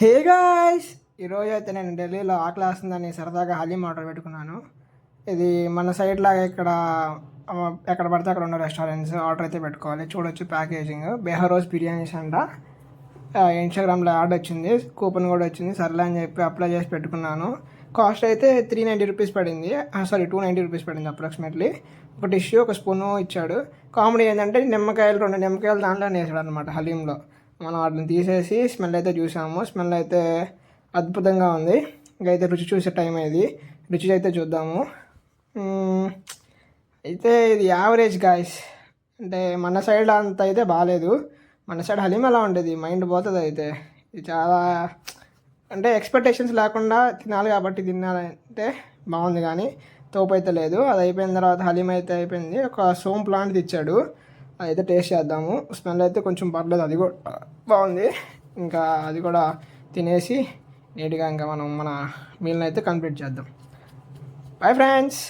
Hey guys, ఈరోజు అయితే నేను ఢిల్లీలో ఆకలి వేస్తుందని సరదాగా హలీం ఆర్డర్ పెట్టుకున్నాను. ఇది మన సైడ్ లాగా ఇక్కడ ఎక్కడ పడితే అక్కడ ఉన్న రెస్టారెంట్స్ ఆర్డర్ అయితే పెట్టుకోవాలి. చూడొచ్చు ప్యాకేజింగ్ బెహరోజ్ బిర్యానీస్ అంట. ఇన్స్టాగ్రామ్లో యాడ్ వచ్చింది, కూపన్ కూడా వచ్చింది. సర్లే అని చెప్పి అప్లై చేసి పెట్టుకున్నాను. కాస్ట్ అయితే ₹390 పడింది. సారీ, ₹290 పడింది అప్రాక్సిమేట్లీ. ఒక టిష్యూ, ఒక స్పూను ఇచ్చాడు. కామెడీ ఏంటంటే రెండు నిమ్మకాయలు దాంట్లో వేసాడు అనమాట హలీంలో. మనం వాటిని తీసేసి స్మెల్ అయితే చూసాము. స్మెల్ అయితే అద్భుతంగా ఉంది. ఇంకైతే రుచి చూసే టైం ఇది. రుచి అయితే చూద్దాము. అయితే ఇది యావరేజ్ గాయస్. అంటే మన సైడ్ అంత అయితే బాగాలేదు. మన సైడ్ హలీం ఎలా ఉండేది, మైండ్ పోతుంది. అయితే ఇది చాలా అంటే ఎక్స్పెక్టేషన్స్ లేకుండా తినాలి కాబట్టి తినాలంటే బాగుంది, కానీ తోపు అయితే లేదు. అది అయిపోయిన తర్వాత హలీం అయితే అయిపోయింది. ఒక సోంపు లాంటిది ఇచ్చాడు, అయితే టేస్ట్ చేద్దాము. స్మెల్ అయితే కొంచెం పర్లేదు, అది కూడా బాగుంది. ఇంకా అది కూడా తినేసి నీట్గా ఇంకా మనం మన మీల్ని అయితే కంప్లీట్ చేద్దాం. Bye friends.